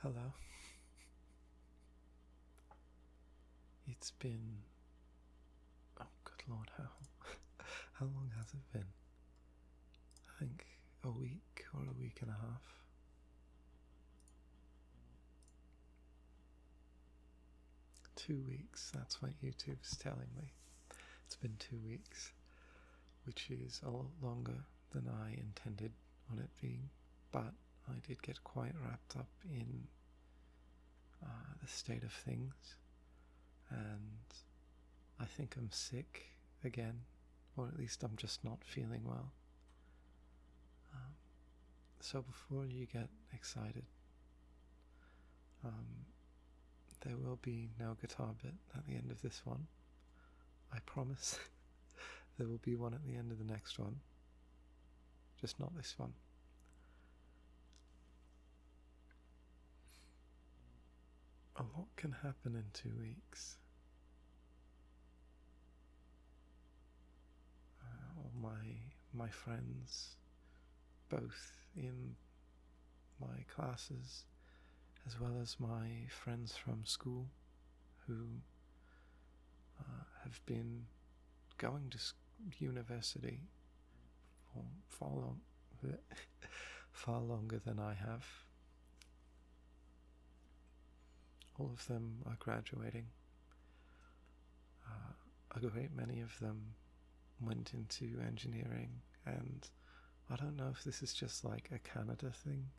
Hello. It's been, oh good lord, how long has it been? I think a week or a week and a half. 2 weeks, that's what YouTube's telling me. It's been 2 weeks, which is a lot longer than I intended on it being, but I did get quite wrapped up in the state of things, and I think I'm sick again, or at least I'm just not feeling well. So before you get excited, there will be no guitar bit at the end of this one. I promise. There will be one at the end of the next one, just not this one. A lot can happen in 2 weeks. All my friends, both in my classes as well as my friends from school, who have been going to university for far longer than I have. All of them are graduating. A great many of them went into engineering, and I don't know if this is just like a Canada thing,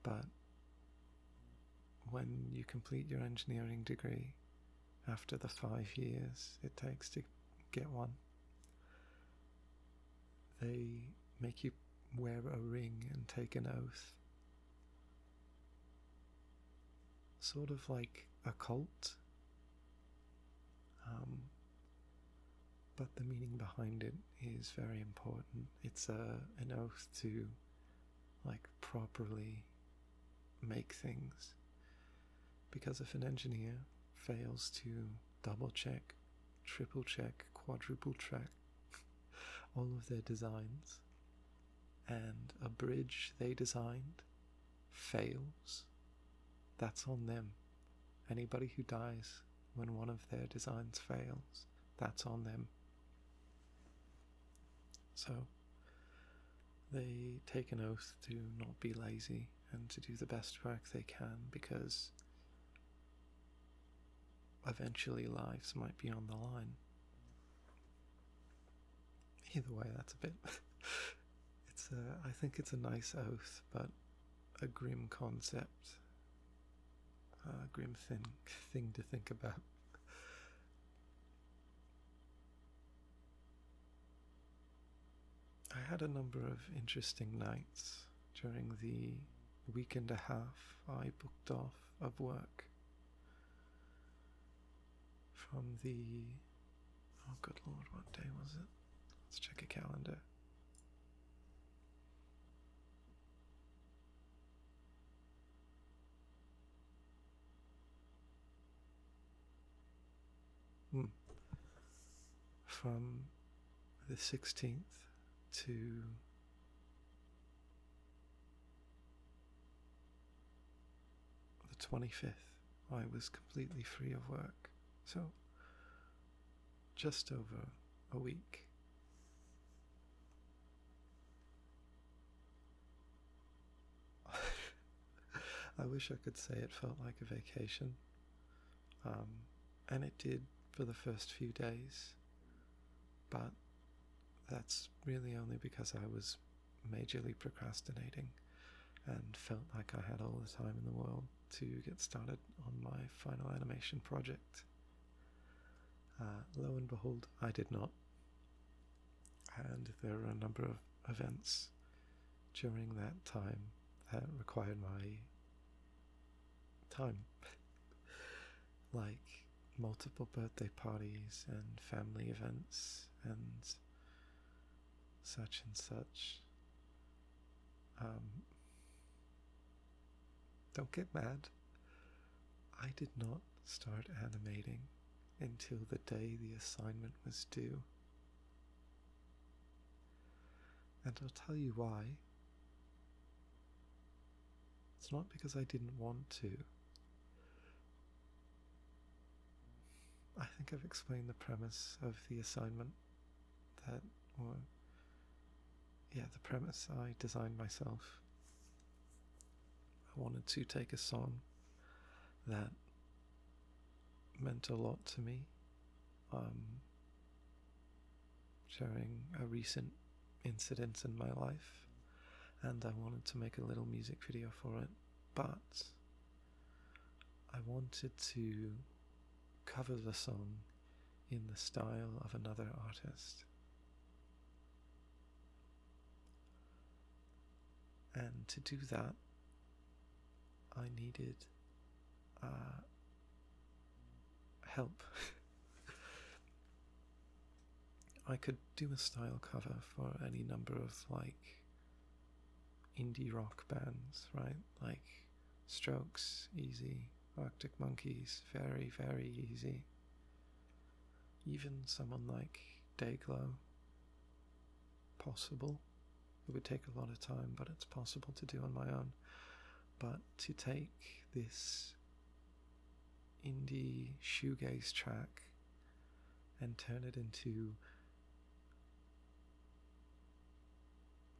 but when you complete your engineering degree, after the 5 years it takes to get one, they make you wear a ring and take an oath. Sort of like a cult. But the meaning behind it is very important. It's an oath to like properly make things. Because if an engineer fails to double check, triple check, quadruple check all of their designs, and a bridge they designed fails, that's on them. Anybody who dies when one of their designs fails, that's on them. So they take an oath to not be lazy and to do the best work they can, because eventually lives might be on the line. Either way, that's a bit I think it's a nice oath, but a grim concept, a grim thing to think about. I had a number of interesting nights during the week and a half I booked off of work. From the, oh good lord, what day was it? Let's check a calendar. From the 16th to the 25th, I was completely free of work. So, just over a week. I wish I could say it felt like a vacation. And it did for the first few days. But that's really only because I was majorly procrastinating and felt like I had all the time in the world to get started on my final animation project. Lo and behold, I did not. And there were a number of events during that time that required my time. Like multiple birthday parties and family events and such and such. Don't get mad. I did not start animating until the day the assignment was due. And I'll tell you why. It's it's not because I didn't want to. I think I've explained the premise of the assignment that, or yeah, the premise I designed myself. I wanted to take a song that meant a lot to me, sharing a recent incident in my life, and I wanted to make a little music video for it, but I wanted to cover the song in the style of another artist. And to do that, I needed help. I could do a style cover for any number of indie rock bands, right? Like Strokes, easy. Arctic Monkeys, very, very easy. Even someone like Dayglow, possible. It would take a lot of time, but it's possible to do on my own. But to take this indie shoegaze track and turn it into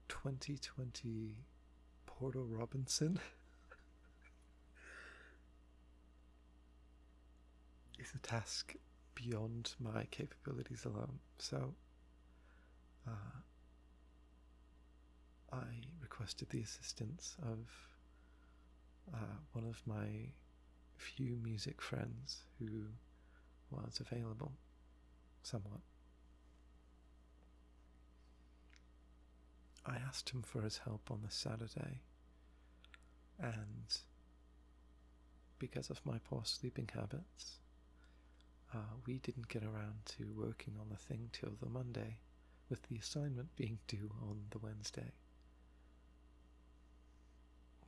2020 Porter Robinson is a task beyond my capabilities alone. So I requested the assistance of one of my few music friends who was available somewhat. I asked him for his help on the Saturday, and because of my poor sleeping habits, we didn't get around to working on the thing till the Monday, with the assignment being due on the Wednesday.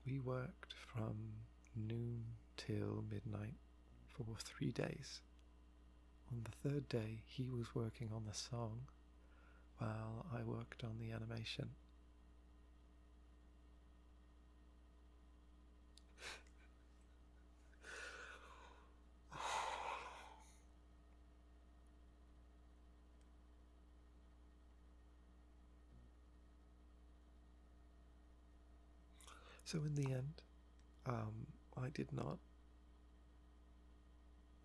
We worked from noon till midnight for 3 days. On the third day, he was working on the song while I worked on the animation. So in the end, I did not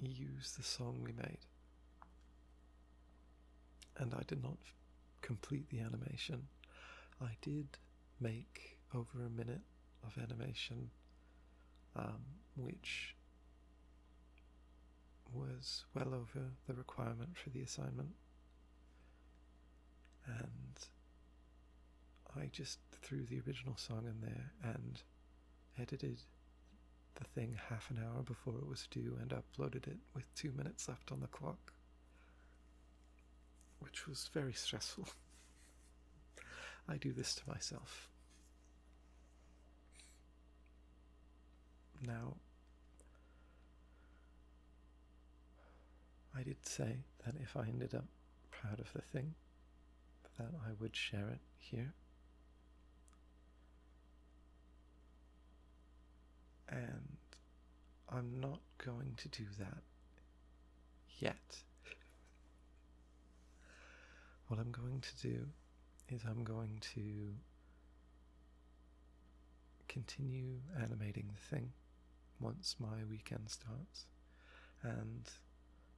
use the song we made, and I did not complete the animation. I did make over a minute of animation, which was well over the requirement for the assignment, and I just threw the original song in there and edited the thing half an hour before it was due and uploaded it with 2 minutes left on the clock, which was very stressful. I do this to myself. Now, I did say that if I ended up proud of the thing, that I would share it here. And I'm not going to do that yet. What I'm going to do is I'm going to continue animating the thing once my weekend starts, and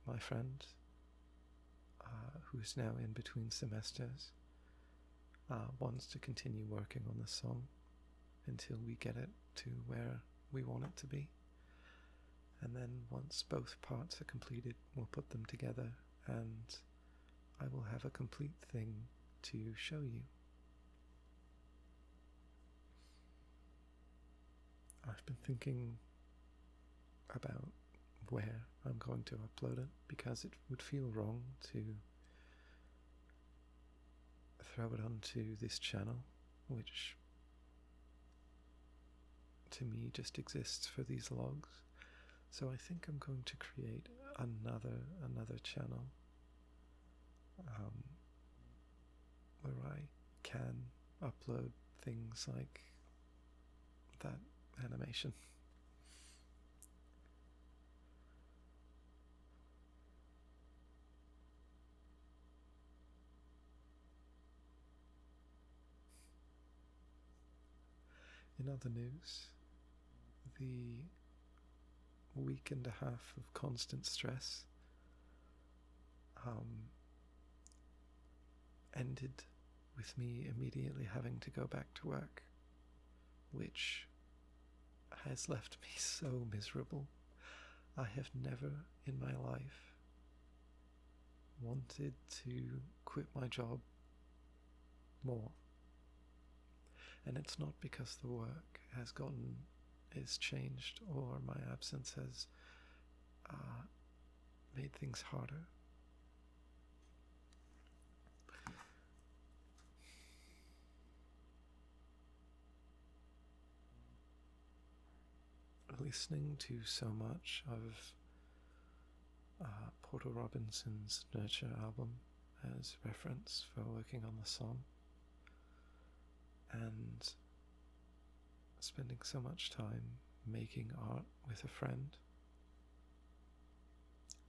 my friend, who's now in between semesters, wants to continue working on the song until we get it to where we want it to be. And then once both parts are completed, we'll put them together and I will have a complete thing to show you. I've been thinking about where I'm going to upload it, because it would feel wrong to throw it onto this channel, which to me just exists for these logs. So I think I'm going to create another channel where I can upload things like that animation. In other news, the week and a half of constant stress ended with me immediately having to go back to work, which has left me so miserable. I have never in my life wanted to quit my job more. And it's not because the work is changed or my absence has made things harder. Listening to so much of Porter Robinson's Nurture album as reference for working on the song, and spending so much time making art with a friend,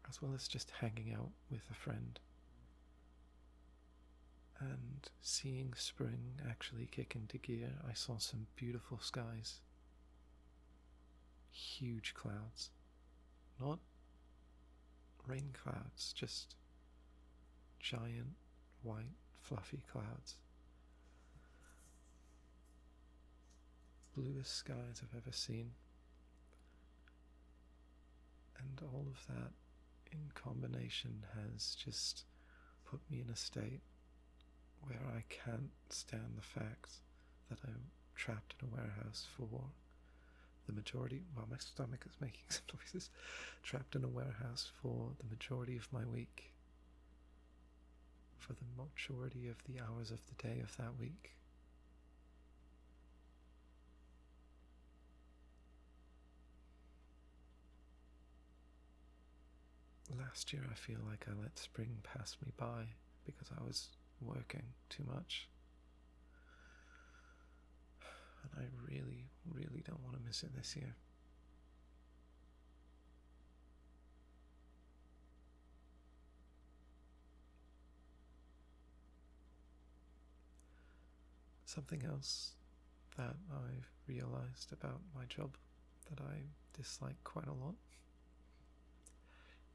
as well as just hanging out with a friend, and seeing spring actually kick into gear. I saw some beautiful skies, huge clouds, not rain clouds, just giant white fluffy clouds. Bluest skies I've ever seen. And all of that in combination has just put me in a state where I can't stand the fact that I'm trapped in a warehouse for the majority, well, my stomach is making some noises, trapped in a warehouse for the majority of my week, for the majority of the hours of the day of that week. Last year I feel like I let spring pass me by because I was working too much. And I really, really don't want to miss it this year. Something else that I've realized about my job that I dislike quite a lot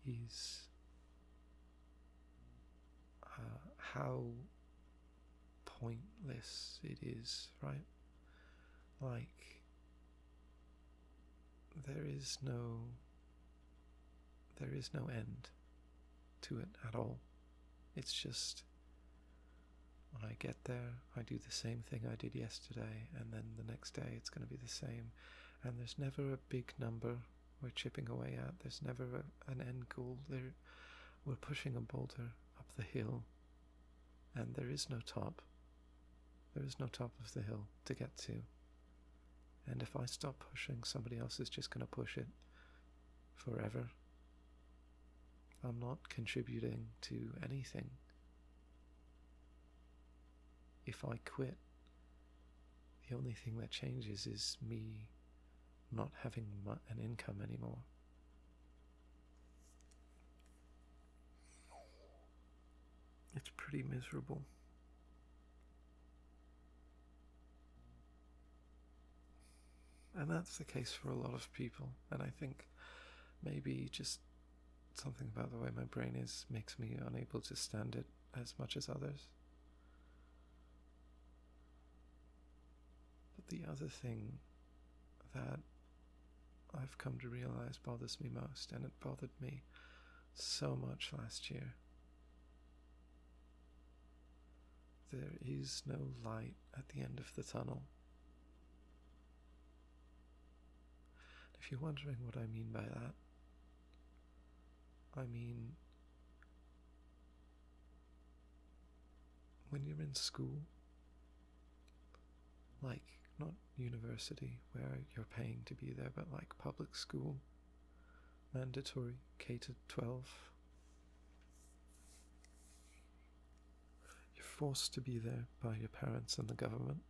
is how pointless it is, right? Like, there is no end to it at all. It's just, when I get there, I do the same thing I did yesterday, and then the next day it's going to be the same, and there's never a big number we're chipping away at. There's never an end goal. We're pushing a boulder up the hill, and there is no top. There is no top of the hill to get to. And if I stop pushing, somebody else is just going to push it forever. I'm not contributing to anything. If I quit, the only thing that changes is me not having an income anymore. It's pretty miserable. And that's the case for a lot of people. And I think maybe just something about the way my brain is makes me unable to stand it as much as others. But the other thing that I've come to realize bothers me most, and it bothered me so much last year, there is no light at the end of the tunnel. If you're wondering what I mean by that, I mean, when you're in school, like not university where you're paying to be there, but like public school, mandatory K-12, you're forced to be there by your parents and the government.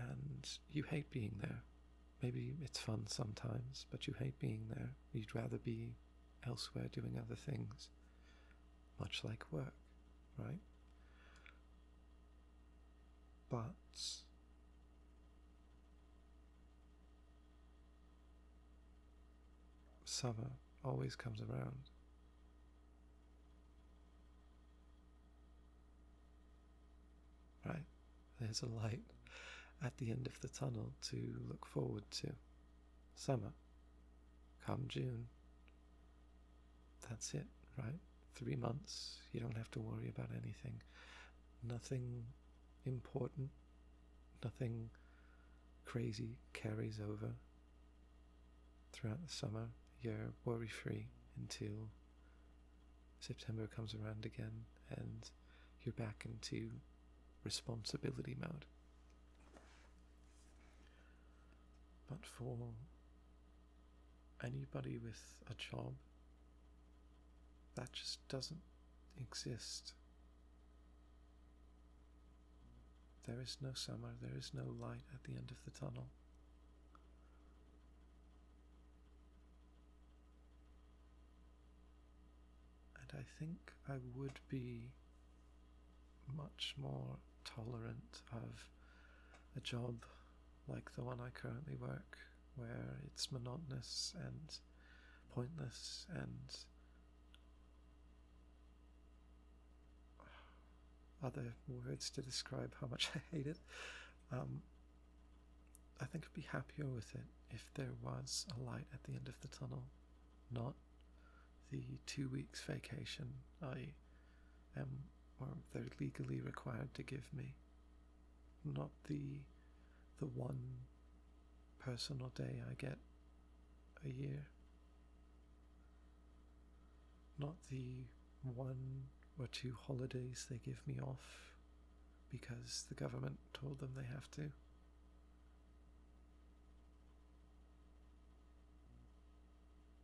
and you hate being there. Maybe it's fun sometimes, but you hate being there. You'd rather be elsewhere doing other things, much like work, right? But summer always comes around. Right? There's a light at the end of the tunnel to look forward to. Summer. Come June. That's it, right? 3 months. You don't have to worry about anything. Nothing important. Nothing crazy carries over throughout the summer. You're worry-free until September comes around again and you're back into responsibility mode. But for anybody with a job, that just doesn't exist. There is no summer, there is no light at the end of the tunnel. And I think I would be much more tolerant of a job like the one I currently work, where it's monotonous and pointless and other words to describe how much I hate it. I think I'd be happier with it if there was a light at the end of the tunnel, not the 2 weeks vacation I am, or they're legally required to give me, not the one personal day I get a year, not the 1 or 2 holidays they give me off because the government told them they have to.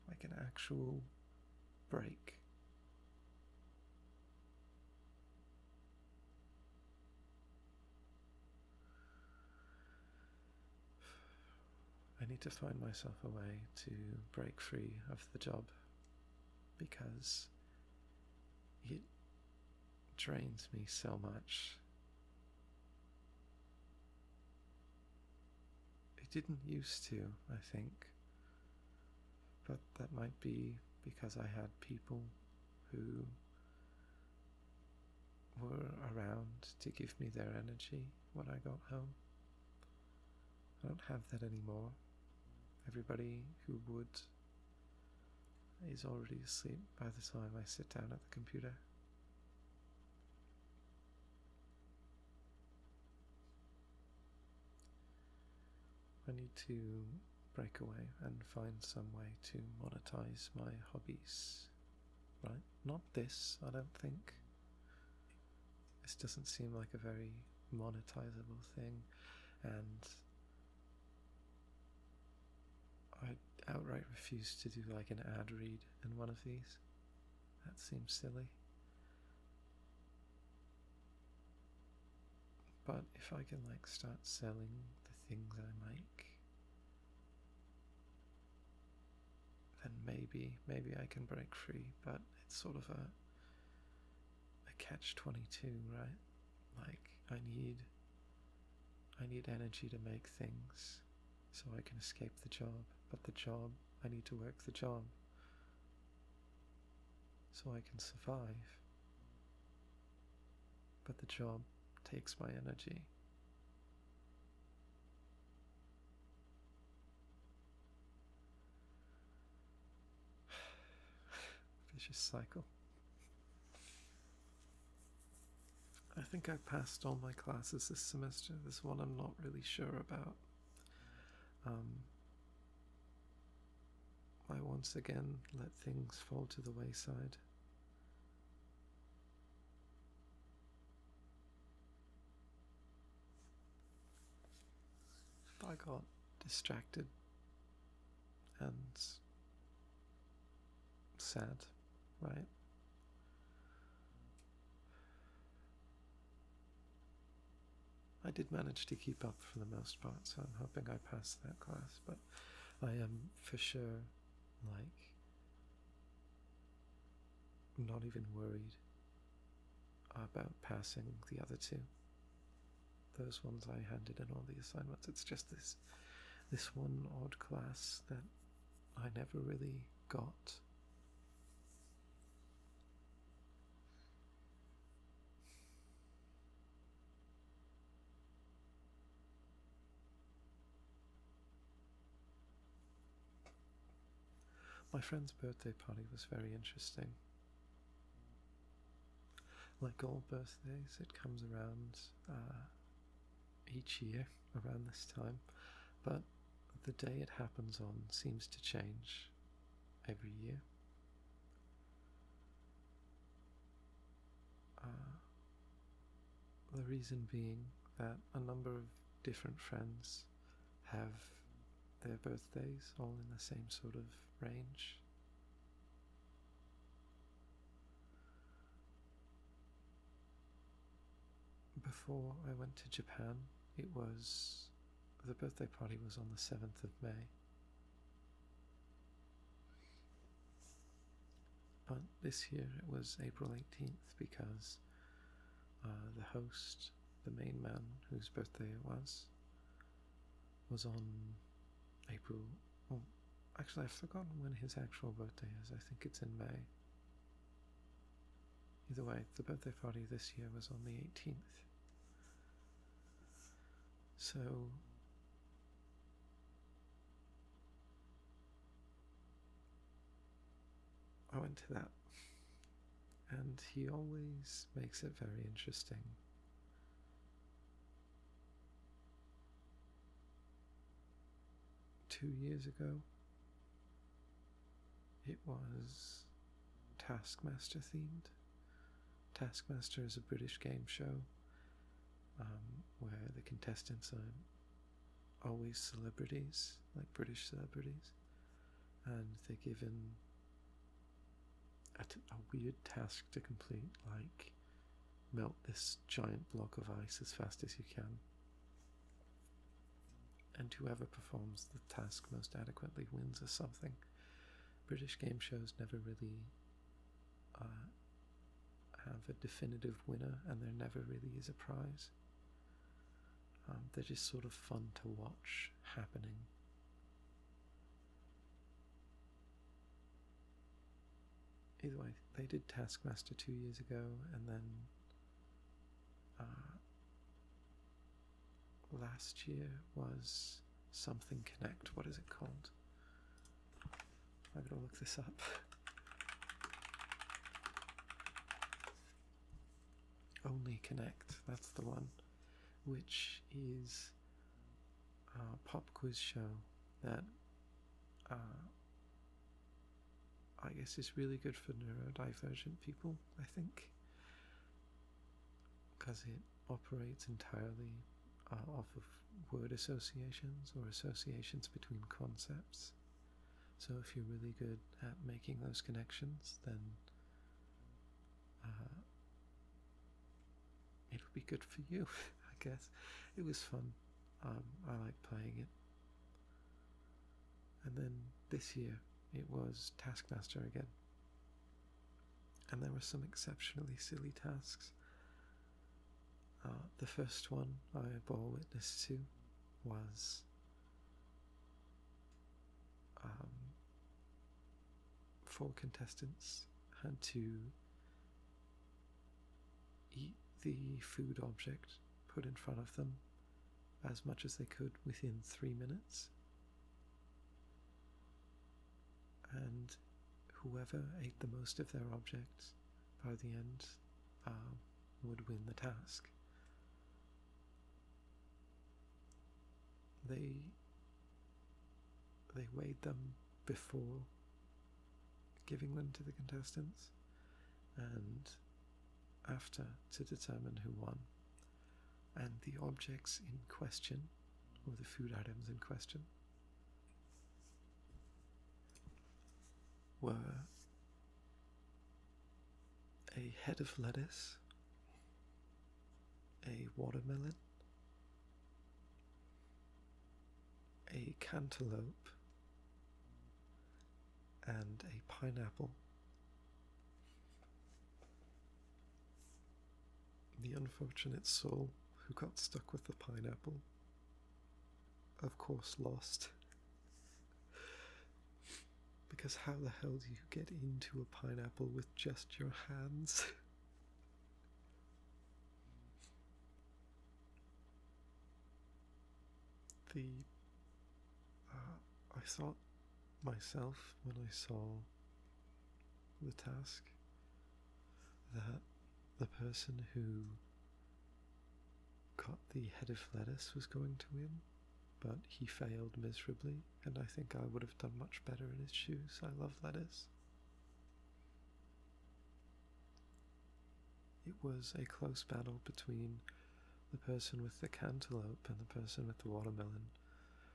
Like an actual break. I need to find myself a way to break free of the job because it drains me so much. It didn't used to, I think, but that might be because I had people who were around to give me their energy when I got home. I don't have that anymore. Everybody who would is already asleep by the time I sit down at the computer. I need to break away and find some way to monetize my hobbies, right? Not this, I don't think. This doesn't seem like a very monetizable thing, and I outright refuse to do like an ad read in one of these. That seems silly. But if I can like start selling the things I make, then maybe I can break free. But it's sort of a catch-22, right? Like I need energy to make things so I can escape the job, but the job, I need to work the job so I can survive, but the job takes my energy. Vicious cycle. I think I passed all my classes this semester. This one I'm not really sure about. I once again let things fall to the wayside. I got distracted and sad, right? I did manage to keep up for the most part, so I'm hoping I pass that class, but I am for sure, like, not even worried about passing the other two. Those ones I handed in all the assignments. It's just this one odd class that I never really got. My friend's birthday party was very interesting. Like all birthdays, it comes around each year around this time, but the day it happens on seems to change every year. The reason being that a number of different friends have their birthdays all in the same sort of range. Before I went to Japan, the birthday party was on the 7th of May. But this year it was April 18th because the host, the main man whose birthday it was on April. Oh, actually, I've forgotten when his actual birthday is. I think it's in May. Either way, the birthday party this year was on the 18th. So I went to that, and he always makes it very interesting. Two years ago, it was Taskmaster themed. Taskmaster is a British game show where the contestants are always celebrities, like British celebrities, and they're given a weird task to complete, like melt this giant block of ice as fast as you can. And whoever performs the task most adequately wins or something. British game shows never really have a definitive winner, and there never really is a prize. They're just sort of fun to watch happening. Either way, they did Taskmaster 2 years ago, and then last year was Something Connect. What is it called? I gotta look this up. Only Connect, that's the one, which is a pop quiz show that I guess is really good for neurodivergent people, I think, because it operates entirely off of word associations or associations between concepts. So if you're really good at making those connections, then it'll be good for you, I guess. It was fun. I like playing it. And then this year it was Taskmaster again. And there were some exceptionally silly tasks. The first one I bore witness to was four contestants had to eat the food object put in front of them as much as they could within 3 minutes, and whoever ate the most of their objects by the end would win the task. They weighed them before giving them to the contestants and after to determine who won. And the objects in question, or the food items in question, were a head of lettuce, a watermelon, a cantaloupe, and a pineapple. The unfortunate soul who got stuck with the pineapple, of course, lost. Because how the hell do you get into a pineapple with just your hands? I thought myself when I saw the task that the person who got the head of lettuce was going to win, but he failed miserably, and I think I would have done much better in his shoes. I love lettuce. It was a close battle between the person with the cantaloupe and the person with the watermelon.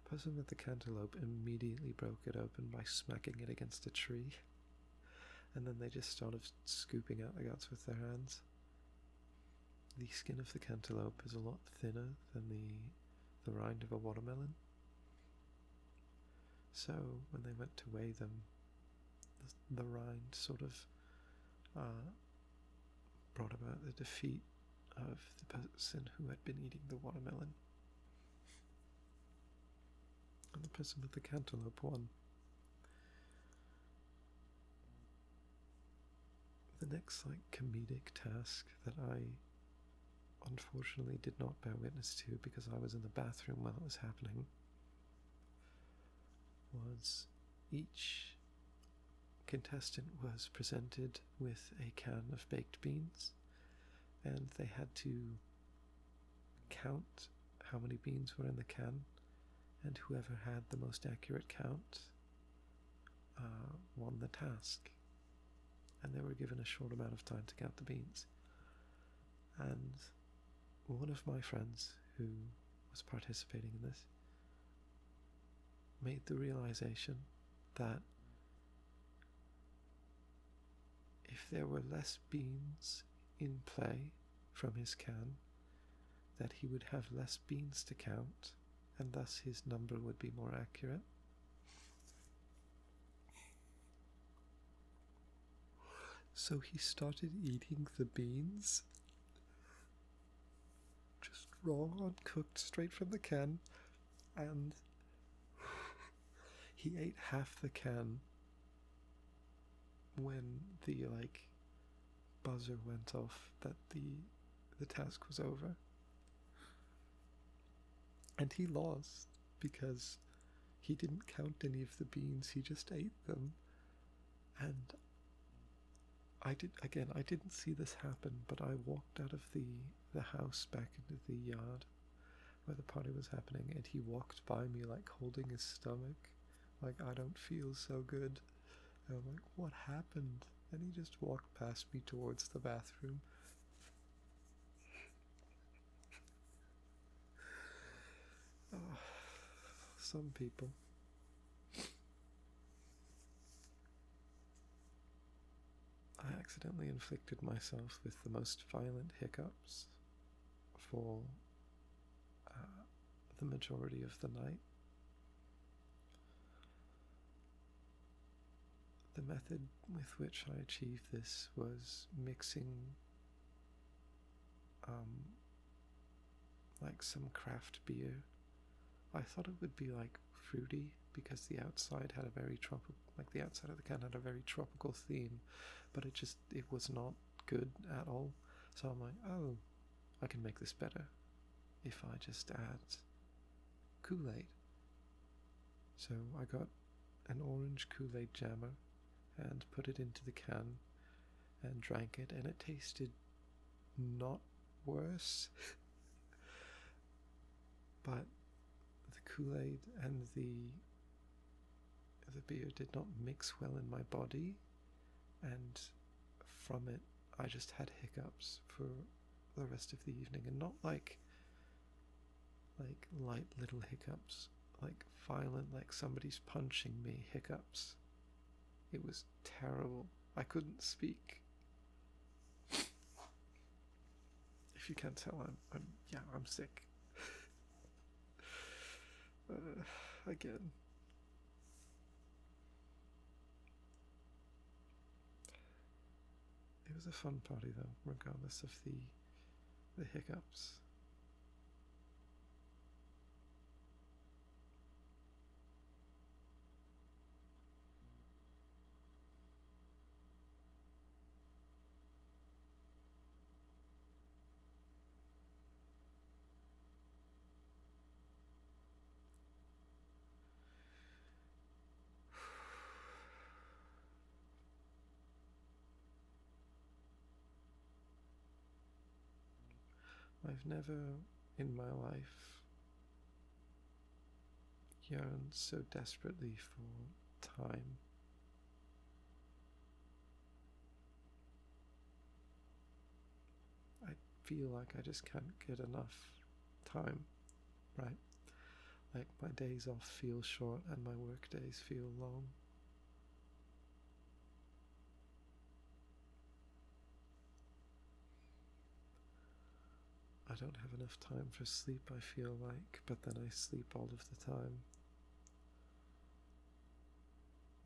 The person with the cantaloupe immediately broke it open by smacking it against a tree, and then they just started scooping out the guts with their hands. The skin of the cantaloupe is a lot thinner than the rind of a watermelon. So when they went to weigh them, the rind sort of brought about the defeat of the person who had been eating the watermelon. And the person with the cantaloupe won. The next comedic task that I unfortunately did not bear witness to because I was in the bathroom while it was happening was each contestant was presented with a can of baked beans, and they had to count how many beans were in the can, and whoever had the most accurate count won the task. And they were given a short amount of time to count the beans. And one of my friends who was participating in this made the realization that if there were less beans in play from his can, that he would have less beans to count, and thus his number would be more accurate. So he started eating the beans, just raw, uncooked, straight from the can, and he ate half the can when the buzzer went off that the task was over. And he lost because he didn't count any of the beans, he just ate them. And I didn't see this happen, but I walked out of the house back into the yard where the party was happening, and he walked by me holding his stomach, I don't feel so good. And I'm like, what happened? And he just walked past me towards the bathroom. Oh, some people. I accidentally inflicted myself with the most violent hiccups for the majority of the night. The method with which I achieved this was mixing some craft beer. I thought it would be fruity because the outside had a very tropical, the outside of the can had a very tropical theme, but it was not good at all. So I'm like, oh, I can make this better if I just add Kool-Aid. So I got an orange Kool-Aid jammer and put it into the can and drank it, and it tasted not worse. But the Kool-Aid and the beer did not mix well in my body, and from it I just had hiccups for the rest of the evening, and not like light little hiccups, violent, somebody's punching me hiccups. It was terrible. I couldn't speak. If you can't tell, I'm sick. again. It was a fun party though, regardless of the hiccups. I've never in my life yearned so desperately for time. I feel like I just can't get enough time, right? Like my days off feel short and my work days feel long. I don't have enough time for sleep, I feel like, but then I sleep all of the time.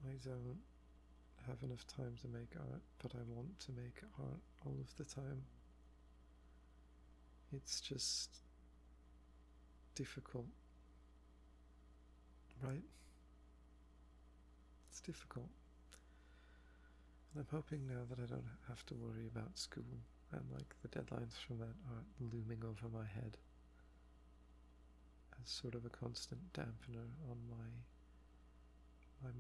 I don't have enough time to make art, but I want to make art all of the time. It's just difficult, right? It's difficult. And I'm hoping now that I don't have to worry about school and like the deadlines from that aren't looming over my head as sort of a constant dampener on my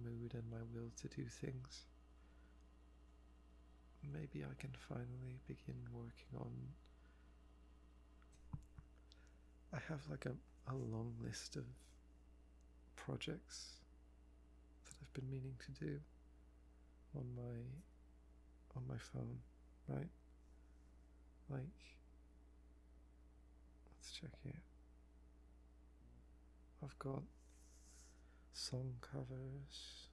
mood and my will to do things. Maybe I can finally begin working on. I have like a long list of projects that I've been meaning to do on my phone, right? Like, let's check here. I've got song covers,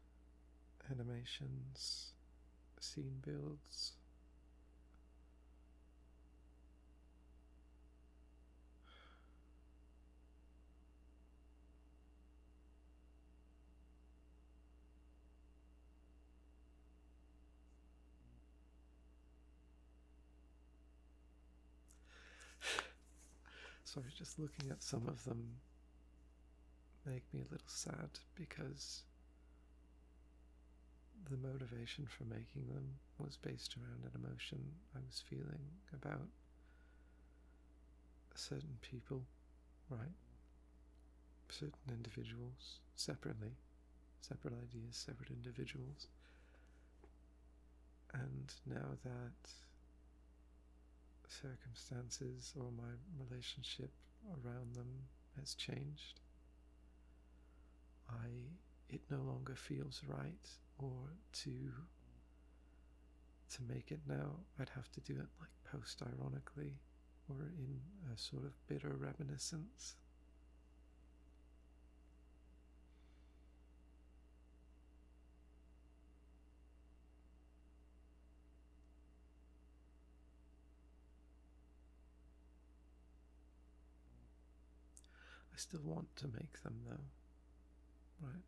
animations, scene builds. Sorry, just looking at some of them make me a little sad because the motivation for making them was based around an emotion I was feeling about certain people, right? Certain individuals, separately, separate ideas, separate individuals. And now that circumstances or my relationship around them has changed, it no longer feels right, or to make it now, I'd have to do it like post-ironically or in a sort of bitter reminiscence. I still want to make them though, right?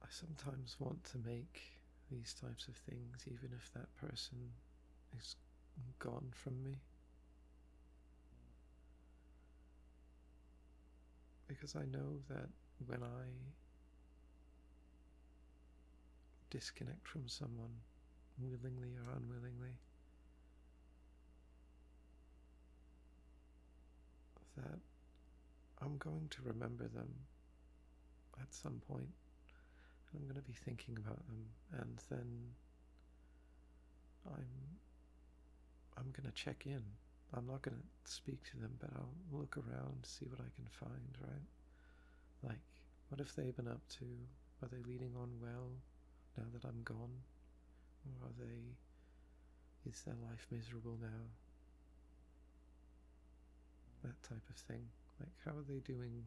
I sometimes want to make these types of things even if that person is gone from me. Because I know that when I disconnect from someone, willingly or unwillingly, that I'm going to remember them at some point. I'm going to be thinking about them, and then I'm going to check in. I'm not going to speak to them, but I'll look around, see what I can find, right? Like, what have they been up to? Are they leading on well now that I'm gone? Or is their life miserable now? That type of thing. Like, how are they doing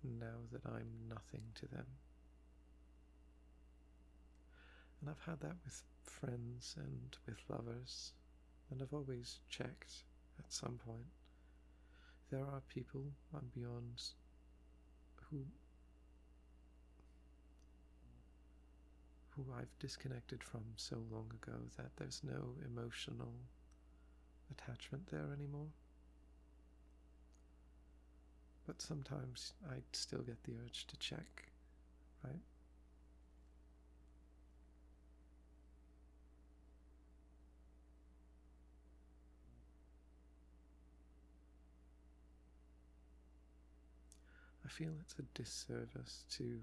now that I'm nothing to them? And I've had that with friends and with lovers, and I've always checked at some point. There are people I'm beyond who I've disconnected from so long ago that there's no emotional attachment there anymore. But sometimes I still get the urge to check, right? I feel it's a disservice to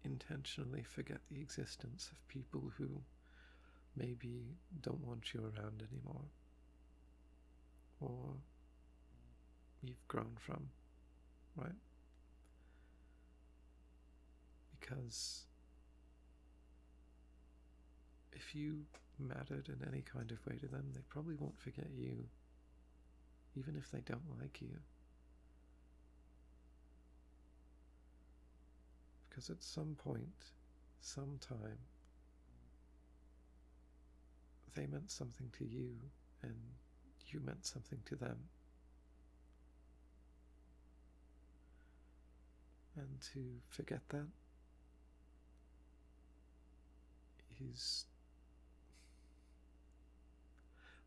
intentionally forget the existence of people who maybe don't want you around anymore, or you've grown from, right? Because if you mattered in any kind of way to them, they probably won't forget you, even if they don't like you. Because at some point, sometime, they meant something to you, and you meant something to them. And to forget that is,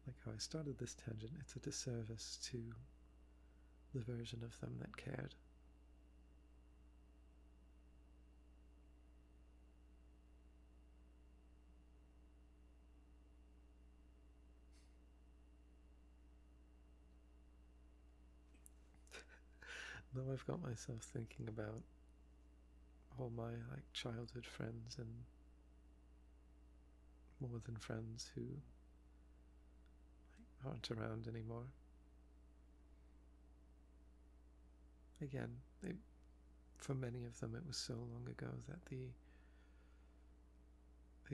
like how I started this tangent, it's a disservice to the version of them that cared. Though I've got myself thinking about all my childhood friends and more than friends who aren't around anymore. Again, for many of them it was so long ago that the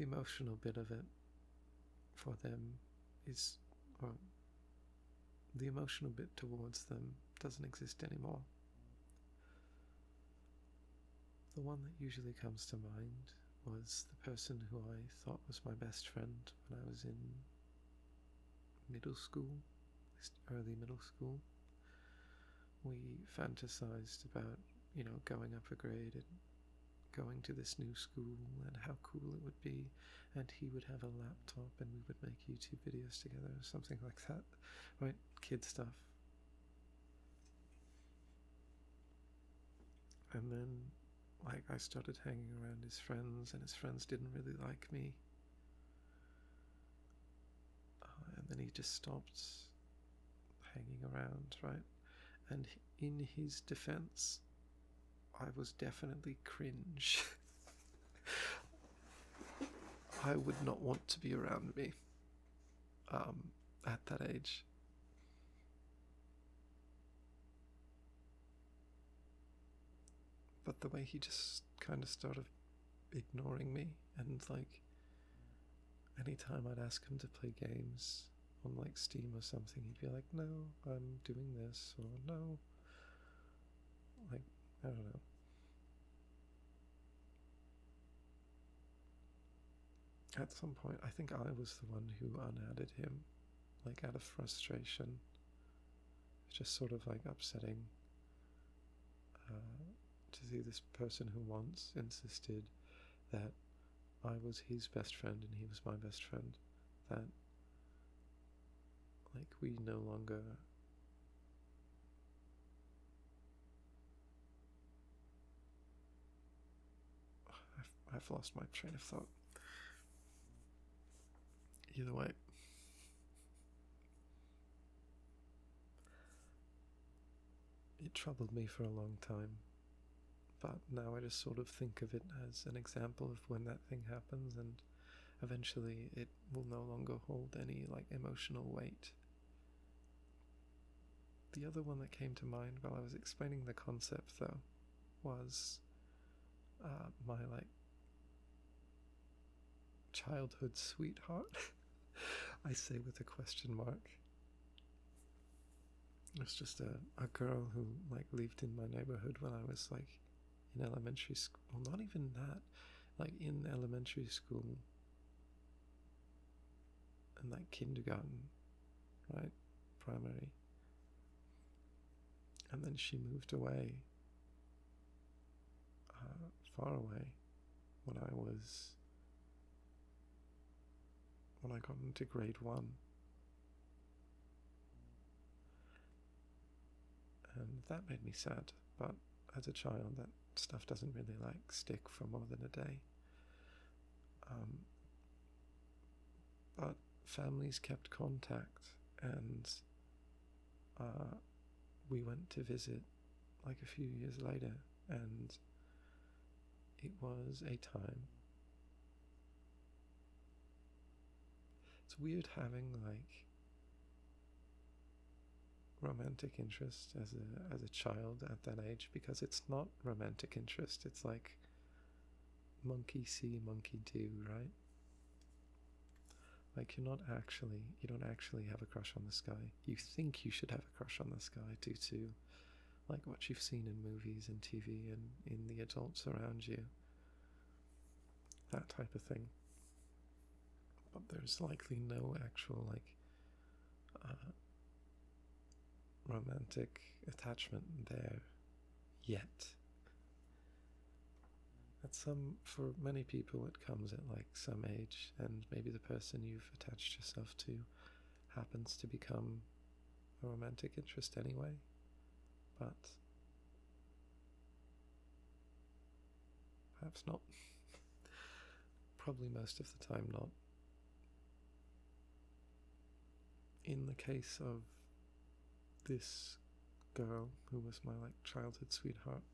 emotional bit of it for them is, or the emotional bit towards them doesn't exist anymore. The one that usually comes to mind was the person who I thought was my best friend when I was in middle school, at least early middle school. We fantasized about, going up a grade and going to this new school and how cool it would be, and he would have a laptop and we would make YouTube videos together or something like that, right? Kid stuff. And then I started hanging around his friends, and his friends didn't really like me, and then he just stopped hanging around, right? And in his defense, I was definitely cringe. I would not want to be around me at that age. But the way he just kind of started ignoring me, and anytime I'd ask him to play games on Steam or something, he'd be like, no, I'm doing this, or no, I don't know. At some point, I think I was the one who unadded him, out of frustration. It's just sort of upsetting to see this person who once insisted that I was his best friend and he was my best friend, that we no longer I've lost my train of thought. Either way, it troubled me for a long time, but now I just sort of think of it as an example of when that thing happens, and eventually it will no longer hold any emotional weight. The other one that came to mind while I was explaining the concept, though, was my childhood sweetheart. I say with a question mark. It was just a girl who lived in my neighborhood when I was in elementary school. Well, not even that. Like in elementary school and like kindergarten, right? Primary. And then she moved away, far away, when I got into grade 1. And that made me sad, but as a child that stuff doesn't really like stick for more than a day. But families kept contact, and we went to visit like a few years later, and it was a time. It's weird having like romantic interest as a child at that age, because it's not romantic interest, it's like monkey see, monkey do, right? Like you don't actually have a crush on this guy. You think you should have a crush on this guy due to like what you've seen in movies and TV and in the adults around you. That type of thing. But there's likely no actual like romantic attachment there yet. For many people it comes at like some age, and maybe the person you've attached yourself to happens to become a romantic interest anyway, but perhaps not. Probably most of the time not. In the case of this girl who was my like childhood sweetheart,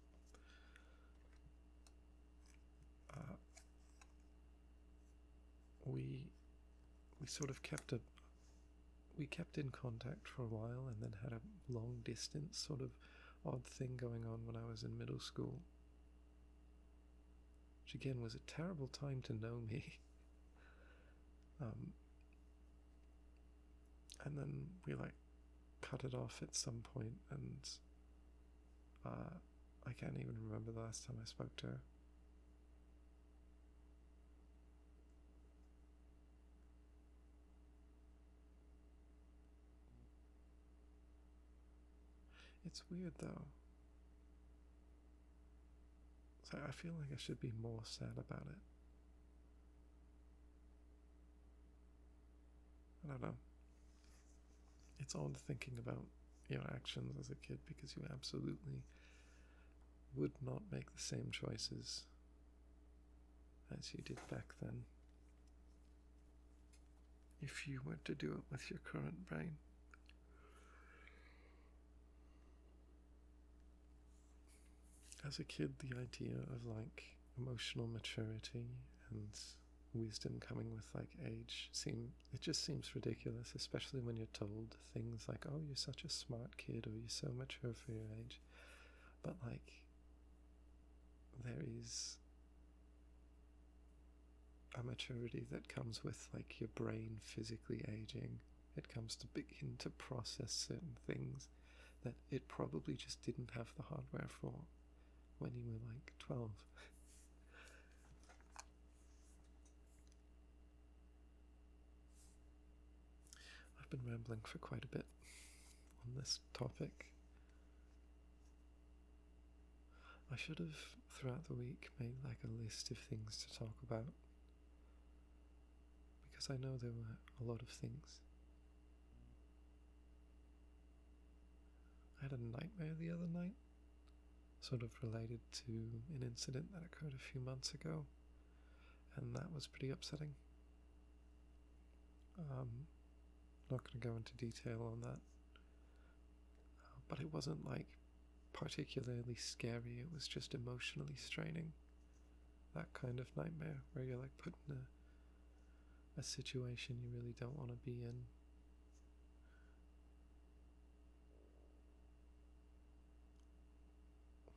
we sort of kept in contact for a while, and then had a long distance sort of odd thing going on when I was in middle school, which again was a terrible time to know me. And then we like cut it off at some point, and I can't even remember the last time I spoke to her. It's weird though. So I feel like I should be more sad about it. I don't know. It's odd thinking about your actions as a kid, because you absolutely would not make the same choices as you did back then if you were to do it with your current brain. As a kid, the idea of like emotional maturity and wisdom coming with like age it just seems ridiculous, especially when you're told things like, oh, you're such a smart kid, or you're so mature for your age. But like, there is a maturity that comes with like your brain physically aging. It comes to begin to process certain things that it probably just didn't have the hardware for when you were like 12. I've been rambling for quite a bit on this topic. I should have, throughout the week, made like a list of things to talk about, because I know there were a lot of things. I had a nightmare the other night, sort of related to an incident that occurred a few months ago, and that was pretty upsetting. Not going to go into detail on that, but it wasn't like particularly scary, it was just emotionally straining. That kind of nightmare where you're like put in a situation you really don't want to be in.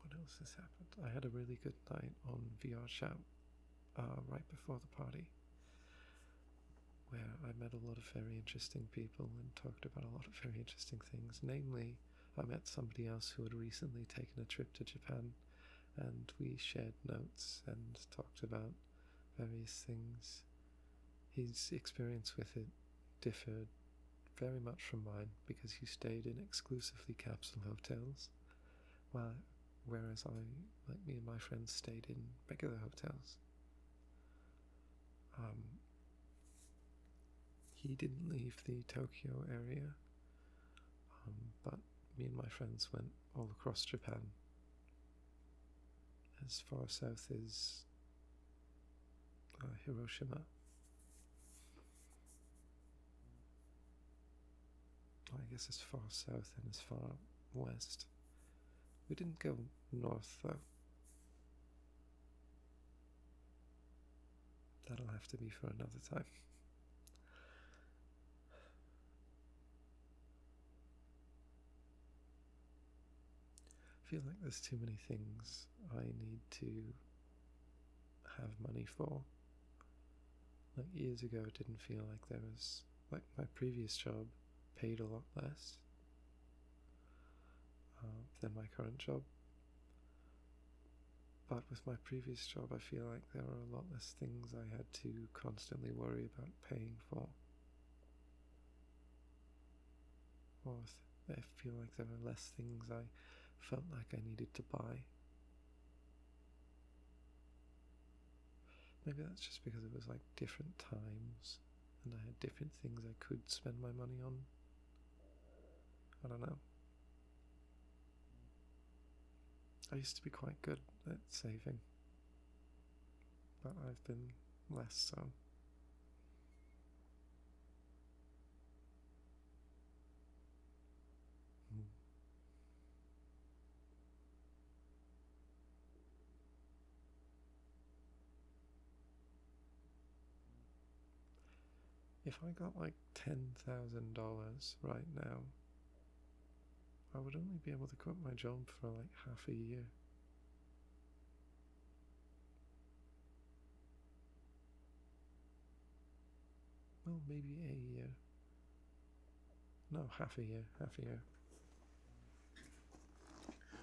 What else has happened? I had a really good night on VR chat right before the party, where I met a lot of very interesting people and talked about a lot of very interesting things. Namely, I met somebody else who had recently taken a trip to Japan, and we shared notes and talked about various things. His experience with it differed very much from mine because he stayed in exclusively capsule hotels, whereas I, like me and my friends, stayed in regular hotels. He didn't leave the Tokyo area, but me and my friends went all across Japan, as far south as Hiroshima. I guess as far south and as far west. We didn't go north though. That'll have to be for another time. I feel like there's too many things I need to have money for. Like years ago, it didn't feel like there was, like my previous job paid a lot less than my current job. But with my previous job, I feel like there were a lot less things I had to constantly worry about paying for. Or I feel like there were less things I felt like I needed to buy. Maybe that's just because it was like different times and I had different things I could spend my money on. I don't know. I used to be quite good at saving, but I've been less so. If I got like $10,000 right now, I would only be able to quit my job for like half a year. Well, maybe a year. No, half a year.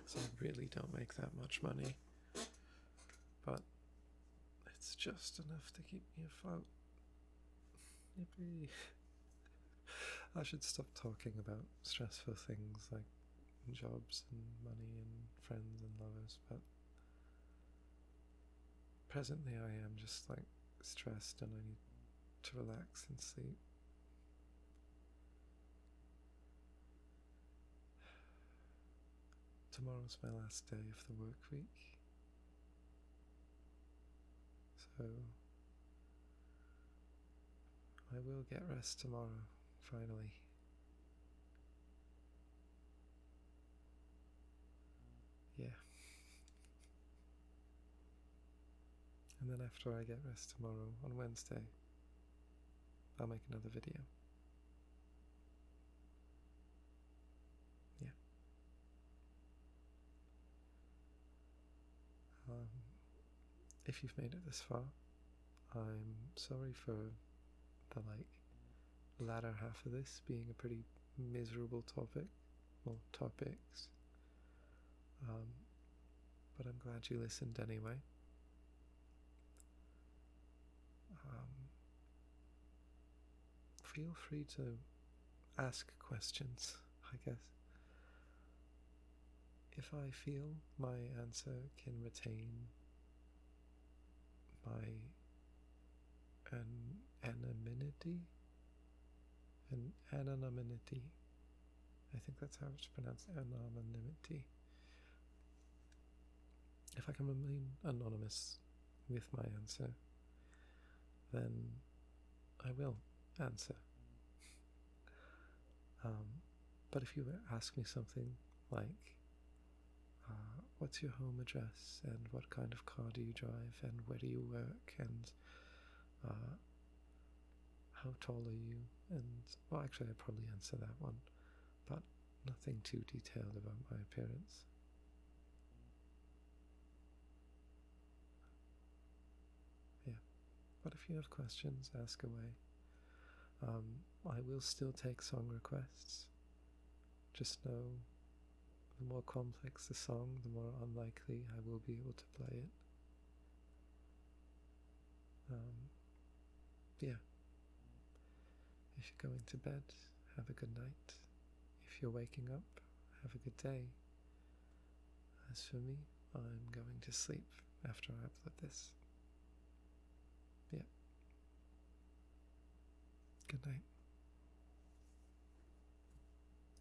So I really don't make that much money, but it's just enough to keep me afloat. Yippee. I should stop talking about stressful things like jobs and money and friends and lovers, but presently I am just like stressed and I need to relax and sleep. Tomorrow's my last day of the work week, so I will get rest tomorrow, finally. Yeah. And then after I get rest tomorrow, on Wednesday, I'll make another video. Yeah. If you've made it this far, I'm sorry for the latter half of this being a pretty miserable topic, well, topics. But I'm glad you listened anyway. Feel free to ask questions, I guess. If I feel my answer can retain my anonymity, I think that's how it's pronounced, anonymity. If I can remain anonymous with my answer, then I will answer. But if you ask me something like, what's your home address, and what kind of car do you drive, and where do you work, and how tall are you, and, well, actually I'd probably answer that one, but nothing too detailed about my appearance. Yeah, but if you have questions, ask away. I will still take song requests. Just know the more complex the song, the more unlikely I will be able to play it. Yeah. If you're going to bed, have a good night. If you're waking up, have a good day. As for me, I'm going to sleep after I upload this. Yeah. Good night.